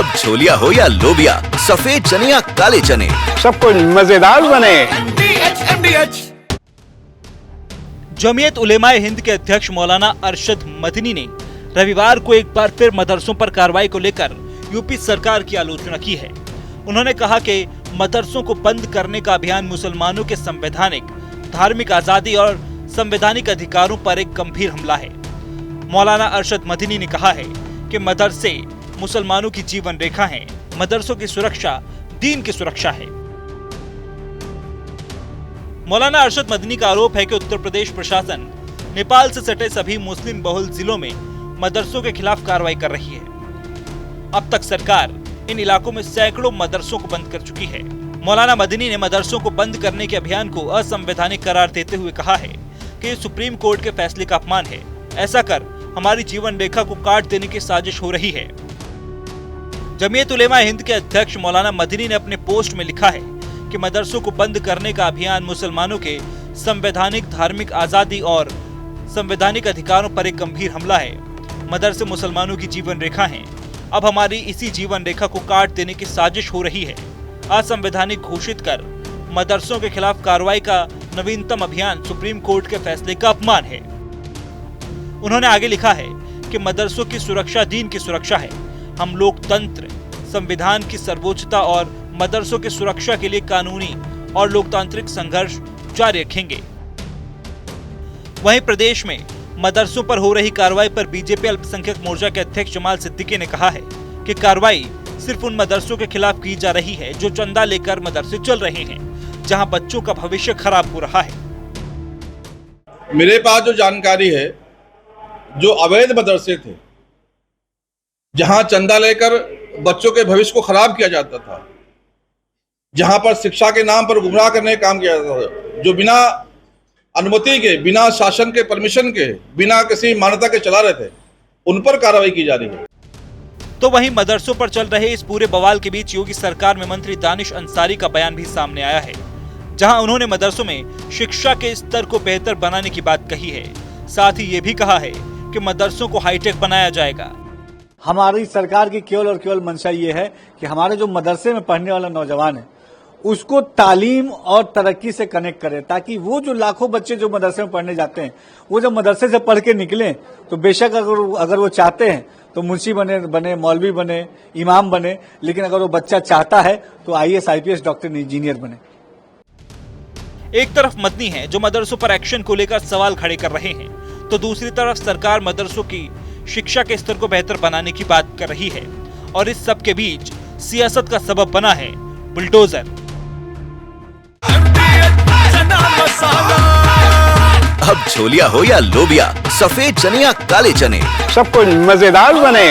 अब छोलिया हो या लोबिया, सफेद चने या काले चने, सब कुछ मजेदार बने। जमीयत उलेमाए हिंद के अध्यक्ष मौलाना अरशद मदनी ने रविवार को एक बार फिर मदरसों पर कार्रवाई को लेकर यूपी सरकार की आलोचना की है। उन्होंने कहा कि मदरसों को बंद करने का अभियान मुसलमानों के संवैधानिक, धार्मिक आजादी और संवैधानिक अधिकारों पर एक गंभीर हमला है। मौलाना अरशद मदनी ने कहा है कि मदरसे मुसलमानों की जीवन रेखा हैं। मदरसों की सुरक्षा दीन की सुरक्षा है। मौलाना अरशद मदनी का आरोप है कि उत्तर प्रदेश प्रशासन नेपाल से सटे सभी मुस्लिम बहुल जिलों में मदरसों के खिलाफ कार्रवाई कर रही है। अब तक सरकार इन इलाकों में सैकड़ों मदरसों को बंद कर चुकी है। मौलाना मदनी ने मदरसों को बंद करने के अभियान को असंवैधानिक करार देते हुए कहा है कि सुप्रीम कोर्ट के फैसले का अपमान है। ऐसा कर हमारी जीवन रेखा को काट देने की साजिश हो रही है। जमीयत उलेमा हिंद के अध्यक्ष मौलाना मदनी ने अपने पोस्ट में लिखा है कि मदरसों को बंद करने का अभियान मुसलमानों के संवैधानिक, धार्मिक आजादी और संवैधानिक अधिकारों पर एक गंभीर हमला है। मदरसे मुसलमानों की जीवन रेखा हैं। अब हमारी इसी जीवन रेखा को काट देने की साजिश हो रही है। असंवैधानिक घोषित कर मदरसों के खिलाफ कार्रवाई का नवीनतम अभियान सुप्रीम कोर्ट के फैसले का अपमान है। उन्होंने आगे लिखा है कि मदरसों की सुरक्षा दीन की सुरक्षा है। हम लोकतंत्र, संविधान की सर्वोच्चता और मदरसों की सुरक्षा के लिए कानूनी और लोकतांत्रिक संघर्ष जारी रखेंगे। वहीं प्रदेश में मदरसों पर हो रही कार्रवाई पर बीजेपी अल्पसंख्यक मोर्चा के अध्यक्ष जमाल सिद्दीकी ने कहा है कि कार्रवाई सिर्फ उन मदरसों के खिलाफ की जा रही है जो चंदा लेकर मदरसे चल रहे हैं, जहां बच्चों का भविष्य खराब हो रहा है। मेरे पास जो जानकारी है, जो अवैध मदरसे थे, जहां चंदा लेकर बच्चों के भविष्य को खराब किया जाता था, जहां पर शिक्षा के नाम पर गुमराह करने का काम किया जाता था, जो बिना अनुमति के, बिना शासन के, परमिशन के, बिना किसी मान्यता के चला रहे थे, उन पर कार्रवाई की जा रही है। तो वहीं मदरसों पर चल रहे इस पूरे बवाल के बीच योगी सरकार में मंत्री दानिश अंसारी का बयान भी सामने आया है, जहां उन्होंने मदरसों में शिक्षा के स्तर को बेहतर बनाने की बात कही है। साथ ही ये भी कहा है कि मदरसों को हाईटेक बनाया जाएगा। हमारी सरकार की केवल और केवल मंशा ये है कि हमारे जो मदरसे में पढ़ने वाला नौजवान है उसको तालीम और तरक्की से कनेक्ट करें, ताकि वो जो लाखों बच्चे जो मदरसे में पढ़ने जाते हैं वो जब मदरसे से पढ़ के निकलें तो बेशक अगर वो चाहते हैं तो मुंशी बने, मौलवी बने, इमाम बने, लेकिन अगर वो बच्चा चाहता है तो IAS, IPS, डॉक्टर, इंजीनियर बने। एक तरफ मदनी है जो मदरसों पर एक्शन को लेकर सवाल खड़े कर रहे हैं, तो दूसरी तरफ सरकार मदरसों की शिक्षा के स्तर को बेहतर बनाने की बात कर रही है। और इस सब के बीच सियासत का सबब बना है बुलडोजर। अब छोलिया हो या लोबिया, सफेद चने या काले चने, सब कुछ मजेदार बने।